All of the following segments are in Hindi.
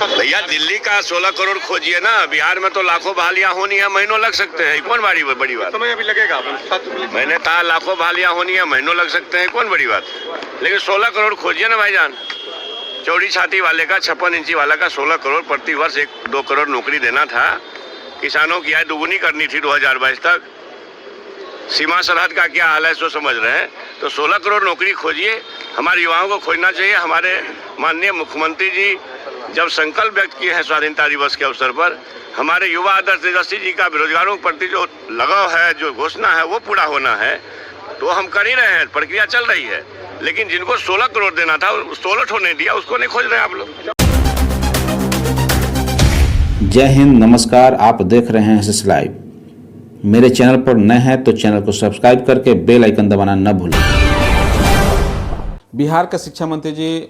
भैया दिल्ली का 16 करोड़ खोजिए ना, बिहार में तो लाखों बहालियां होनी है, महीनों लग सकते हैं, कौन बड़ी बात। समय अभी लगेगा, मैंने कहा लाखों बहालियां होनी है, महीनों लग सकते हैं, कौन बड़ी बात। लेकिन 16 करोड़ खोजिए ना भाईजान। चौड़ी छाती वाले का 56 इंची वाला का 16 करोड़ प्रति वर्ष 1-2 करोड़ नौकरी देना था। किसानों की आय दुगुनी करनी थी 2022 तक। सीमा सरहद का क्या हाल है सो समझ रहे हैं। तो 16 करोड़ नौकरी खोजिए, हमारे युवाओं को खोजना चाहिए। हमारे माननीय मुख्यमंत्री जी जब संकल्प व्यक्त किए हैं स्वाधीनता दिवस के अवसर पर, हमारे युवा आदर्श तेजस्वी जी का बेरोजगारों के प्रति जो लगाव है, जो घोषणा है, वो पूरा होना है। तो हम कर ही रहे हैं, प्रक्रिया चल रही है। लेकिन जिनको 16 करोड़ देना था 16 ठो नहीं दिया, उसको नहीं खोज रहे हैं आप लोग। जय हिंद, नमस्कार। आप देख रहे हैं एसएस लाइव। मेरे चैनल पर नए हैं तो चैनल को सब्सक्राइब करके बेल आइकन दबाना न भूलें। बिहार के शिक्षा मंत्री जी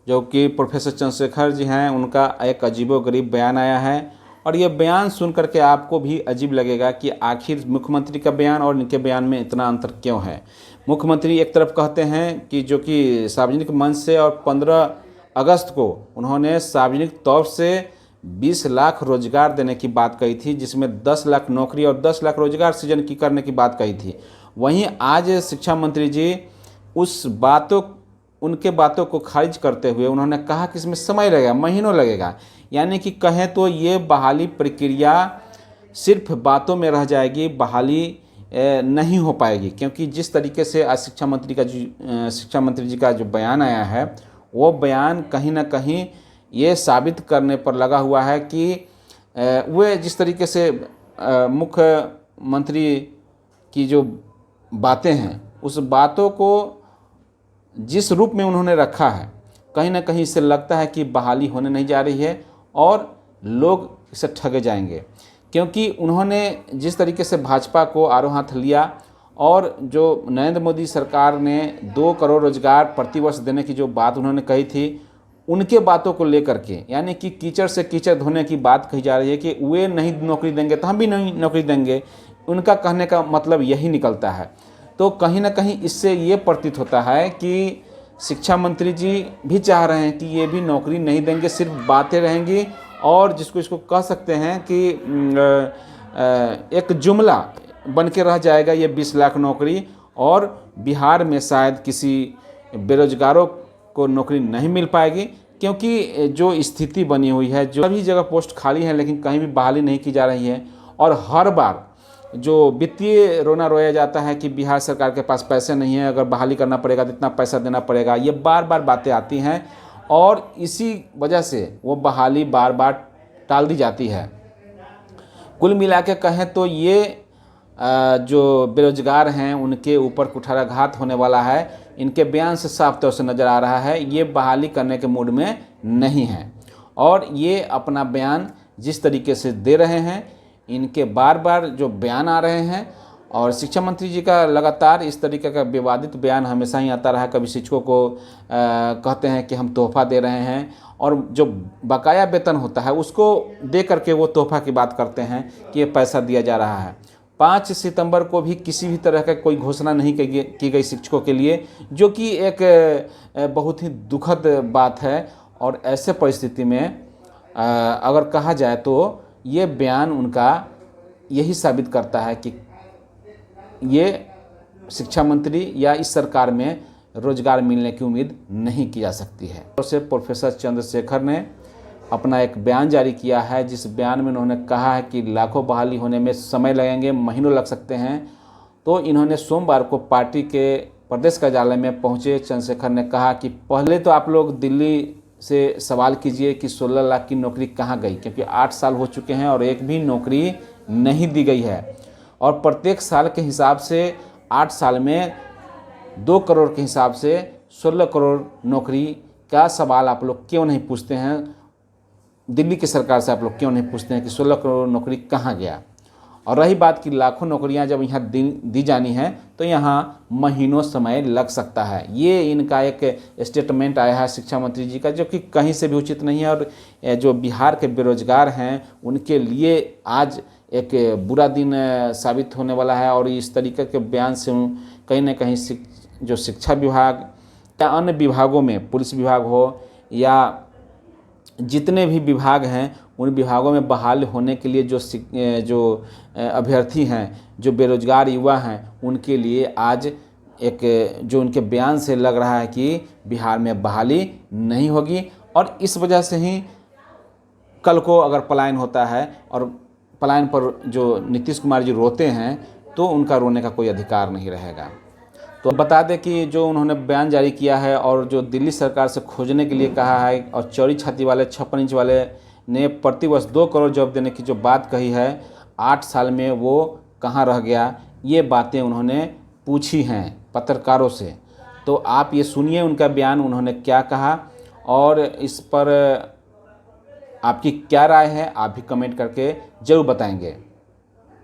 जो कि प्रोफेसर चंद्रशेखर जी हैं, उनका एक अजीबोगरीब बयान आया है और ये बयान सुन करके आपको भी अजीब लगेगा कि आखिर मुख्यमंत्री का बयान और इनके बयान में इतना अंतर क्यों है। मुख्यमंत्री एक तरफ कहते हैं कि जो कि सार्वजनिक मंच से और 15 अगस्त को उन्होंने सार्वजनिक तौर से 20 लाख रोजगार देने की बात कही थी, जिसमें 10 लाख नौकरी और 10 लाख रोजगार सृजन की करने की बात कही थी। वहीं आज शिक्षा मंत्री जी उनके बातों को खारिज करते हुए उन्होंने कहा कि इसमें समय लगेगा, महीनों लगेगा। यानी कि कहें तो ये बहाली प्रक्रिया सिर्फ बातों में रह जाएगी, बहाली नहीं हो पाएगी। क्योंकि जिस तरीके से आज शिक्षा मंत्री जी का जो बयान आया है, वो बयान कहीं ना कहीं ये साबित करने पर लगा हुआ है कि वे जिस तरीके से मुख्यमंत्री की जो बातें हैं, उस बातों को जिस रूप में उन्होंने रखा है, कहीं ना कहीं इससे लगता है कि बहाली होने नहीं जा रही है और लोग इसे ठगे जाएंगे। क्योंकि उन्होंने जिस तरीके से भाजपा को आड़ों हाथ लिया और जो नरेंद्र मोदी सरकार ने 2 करोड़ रोजगार प्रतिवर्ष देने की जो बात उन्होंने कही थी, उनके बातों को लेकर के, यानी कि कीचड़ से कीचड़ धोने की बात कही जा रही है कि वे नहीं नौकरी देंगे तो हम भी नहीं नौकरी देंगे। उनका कहने का मतलब यही निकलता है। तो कहीं ना कहीं इससे ये प्रतीत होता है कि शिक्षा मंत्री जी भी चाह रहे हैं कि ये भी नौकरी नहीं देंगे, सिर्फ बातें रहेंगी और इसको कह सकते हैं कि एक जुमला बन के रह जाएगा ये 20 लाख नौकरी। और बिहार में शायद किसी बेरोजगारों को नौकरी नहीं मिल पाएगी, क्योंकि जो स्थिति बनी हुई है, जो सभी जगह पोस्ट खाली है लेकिन कहीं भी बहाली नहीं की जा रही है। और हर बार जो वित्तीय रोना रोया जाता है कि बिहार सरकार के पास पैसे नहीं है, अगर बहाली करना पड़ेगा तो इतना पैसा देना पड़ेगा, ये बार बार बातें आती हैं और इसी वजह से वो बहाली बार बार टाल दी जाती है। कुल मिला के कहें तो ये जो बेरोजगार हैं उनके ऊपर कुठाराघात होने वाला है। इनके बयान से साफ तौर से नज़र आ रहा है ये बहाली करने के मूड में नहीं है। और ये अपना बयान जिस तरीके से दे रहे हैं, इनके बार बार जो बयान आ रहे हैं, और शिक्षा मंत्री जी का लगातार इस तरीके का विवादित बयान हमेशा ही आता रहा है। कभी शिक्षकों को कहते हैं कि हम तोहफा दे रहे हैं, और जो बकाया वेतन होता है उसको दे करके वो तोहफा की बात करते हैं कि ये पैसा दिया जा रहा है। 5 सितंबर को भी किसी भी तरह का कोई घोषणा नहीं की गई शिक्षकों के लिए, जो कि एक बहुत ही दुखद बात है। और ऐसे परिस्थिति में अगर कहा जाए तो ये बयान उनका यही साबित करता है कि ये शिक्षा मंत्री या इस सरकार में रोजगार मिलने की उम्मीद नहीं की जा सकती है। और से प्रोफेसर चंद्रशेखर ने अपना एक बयान जारी किया है, जिस बयान में उन्होंने कहा है कि लाखों बहाली होने में समय लगेंगे, महीनों लग सकते हैं। तो इन्होंने सोमवार को पार्टी के प्रदेश कार्यालय में पहुंचे चंद्रशेखर ने कहा कि पहले तो आप लोग दिल्ली से सवाल कीजिए कि 16 लाख की नौकरी कहाँ गई, क्योंकि 8 साल हो चुके हैं और एक भी नौकरी नहीं दी गई है। और प्रत्येक साल के हिसाब से 8 साल में 2 करोड़ के हिसाब से 16 करोड़ नौकरी का सवाल आप लोग क्यों नहीं पूछते हैं, दिल्ली की सरकार से आप लोग क्यों नहीं पूछते हैं कि 16 करोड़ नौकरी कहाँ गया। और रही बात कि लाखों नौकरियां जब यहाँ दी जानी है तो यहाँ महीनों समय लग सकता है। ये इनका एक स्टेटमेंट आया है शिक्षा मंत्री जी का, जो कि कहीं से भी उचित नहीं है। और जो बिहार के बेरोजगार हैं उनके लिए आज एक बुरा दिन साबित होने वाला है। और इस तरीके के बयान से कहीं ना कहीं जो शिक्षा विभाग या अन्य विभागों में, पुलिस विभाग हो या जितने भी विभाग हैं उन विभागों में बहाल होने के लिए जो अभ्यर्थी हैं, जो बेरोजगार युवा हैं, उनके लिए आज एक जो उनके बयान से लग रहा है कि बिहार में बहाली नहीं होगी और इस वजह से ही कल को अगर पलायन होता है और पलायन पर जो नीतीश कुमार जी रोते हैं तो उनका रोने का कोई अधिकार नहीं रहेगा। तो बता दें कि जो उन्होंने बयान जारी किया है और जो दिल्ली सरकार से खोजने के लिए कहा है और चौड़ी छाती वाले 56 इंच वाले ने प्रतिवर्ष 2 करोड़ जॉब देने की जो बात कही है, 8 साल में वो कहाँ रह गया, ये बातें उन्होंने पूछी हैं पत्रकारों से। तो आप ये सुनिए उनका बयान, उन्होंने क्या कहा और इस पर आपकी क्या राय है, आप भी कमेंट करके ज़रूर बताएंगे।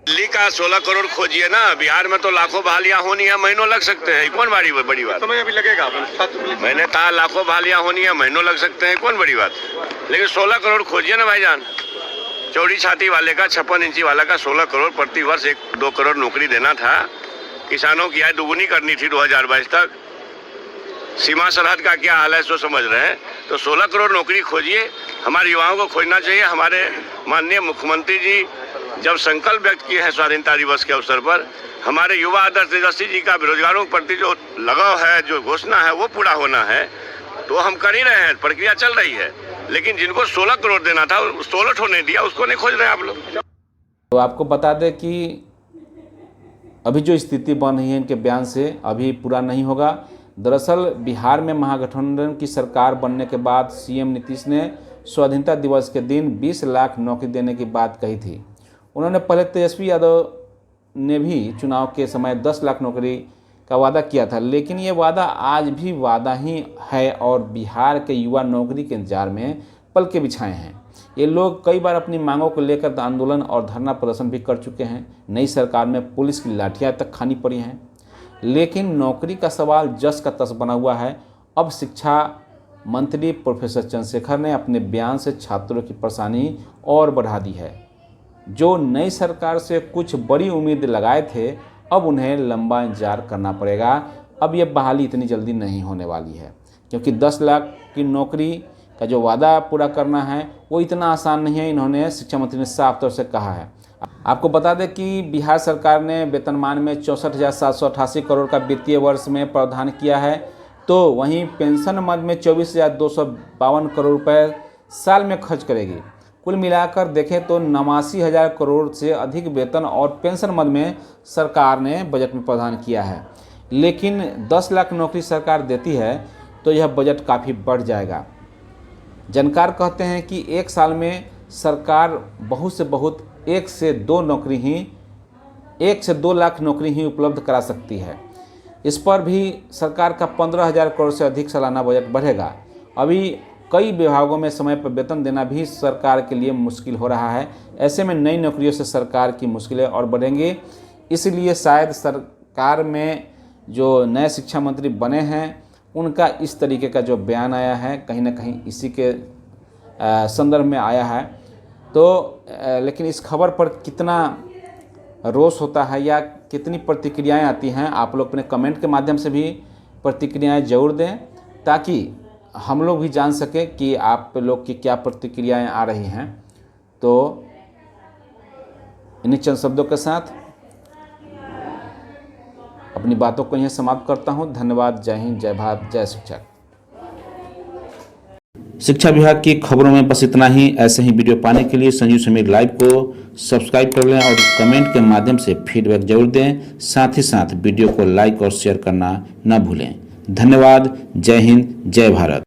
दिल्ली का 16 करोड़ खोजिए ना, बिहार में तो लाखों बहालियां होनी है, महीनों लग सकते हैं, कौन बड़ी बात। समय अभी लगेगा, मैंने कहा लाखों बहालियां होनी है, महीनों लग सकते हैं, कौन बड़ी बात। लेकिन 16 करोड़ खोजिए ना भाईजान। चौड़ी छाती वाले का 56 इंची वाला का 16 करोड़ प्रति वर्ष 1-2 करोड़ नौकरी देना था। किसानों की आय दुगुनी करनी थी 2022 तक। सीमा सरहद का क्या हाल है सो समझ रहे हैं। तो 16 करोड़ नौकरी खोजिए, हमारे युवाओं को खोजना चाहिए। हमारे माननीय मुख्यमंत्री जी जब संकल्प व्यक्त किए हैं स्वाधीनता दिवस के अवसर पर, हमारे युवा आदर्श तेजस्वी जी का बेरोजगारों के प्रति जो लगाव है, जो घोषणा है, वो पूरा होना है। तो हम कर ही रहे हैं, प्रक्रिया चल रही है। लेकिन जिनको 16 करोड़ देना था 16 ठो नहीं दिया, उसको नहीं खोज रहे हैं आप लोग। तो आपको बता दें कि अभी जो स्थिति बन रही है इनके बयान से अभी पूरा नहीं होगा। दरअसल बिहार में महागठबंधन की सरकार बनने के बाद सीएम नीतीश ने स्वाधीनता दिवस के दिन 20 लाख नौकरी देने की बात कही थी। उन्होंने पहले तेजस्वी यादव ने भी चुनाव के समय 10 लाख नौकरी का वादा किया था, लेकिन ये वादा आज भी वादा ही है और बिहार के युवा नौकरी के इंतजार में पल के बिछाए हैं। ये लोग कई बार अपनी मांगों को लेकर आंदोलन और धरना प्रदर्शन भी कर चुके हैं। नई सरकार में पुलिस की लाठियां तक खानी पड़ी हैं, लेकिन नौकरी का सवाल जस का तस बना हुआ है। अब शिक्षा मंत्री प्रोफेसर चंद्रशेखर ने अपने बयान से छात्रों की परेशानी और बढ़ा दी है। जो नई सरकार से कुछ बड़ी उम्मीद लगाए थे, अब उन्हें लंबा इंतजार करना पड़ेगा। अब ये बहाली इतनी जल्दी नहीं होने वाली है, क्योंकि 10 लाख की नौकरी का जो वादा पूरा करना है वो इतना आसान नहीं है। इन्होंने शिक्षा मंत्री ने साफ तौर से कहा है। आपको बता दें कि बिहार सरकार ने वेतनमान में 64,788 करोड़ का वित्तीय वर्ष में प्रावधान किया है, तो वहीं पेंशन मद में 24,252 करोड़ रुपए साल में खर्च करेगी। कुल मिलाकर देखें तो 89,000 करोड़ से अधिक वेतन और पेंशन मद में सरकार ने बजट में प्रावधान किया है। लेकिन 10 लाख नौकरी सरकार देती है तो यह बजट काफ़ी बढ़ जाएगा। जानकार कहते हैं कि एक साल में सरकार बहुत से बहुत 1 से 2 लाख नौकरी ही उपलब्ध करा सकती है। इस पर भी सरकार का 15,000 करोड़ से अधिक सालाना बजट बढ़ेगा। अभी कई विभागों में समय पर वेतन देना भी सरकार के लिए मुश्किल हो रहा है। ऐसे में नई नौकरियों से सरकार की मुश्किलें और बढ़ेंगी। इसलिए शायद सरकार में जो नए शिक्षा मंत्री बने हैं उनका इस तरीके का जो बयान आया है कहीं ना कहीं इसी के संदर्भ में आया है। तो लेकिन इस खबर पर कितना रोष होता है या कितनी प्रतिक्रियाएं आती हैं, आप लोग अपने कमेंट के माध्यम से भी प्रतिक्रियाएं जरूर दें, ताकि हम लोग भी जान सकें कि आप लोग की क्या प्रतिक्रियाएं आ रही हैं। तो इन्हीं चंद शब्दों के साथ अपनी बातों को यहीं समाप्त करता हूं। धन्यवाद। जय हिंद, जय भारत, जय शिक्षक। शिक्षा विभाग की खबरों में बस इतना ही। ऐसे ही वीडियो पाने के लिए संजीव समीर लाइव को सब्सक्राइब कर लें और कमेंट के माध्यम से फीडबैक जरूर दें। साथ ही साथ वीडियो को लाइक और शेयर करना न भूलें। धन्यवाद। जय हिंद, जय भारत।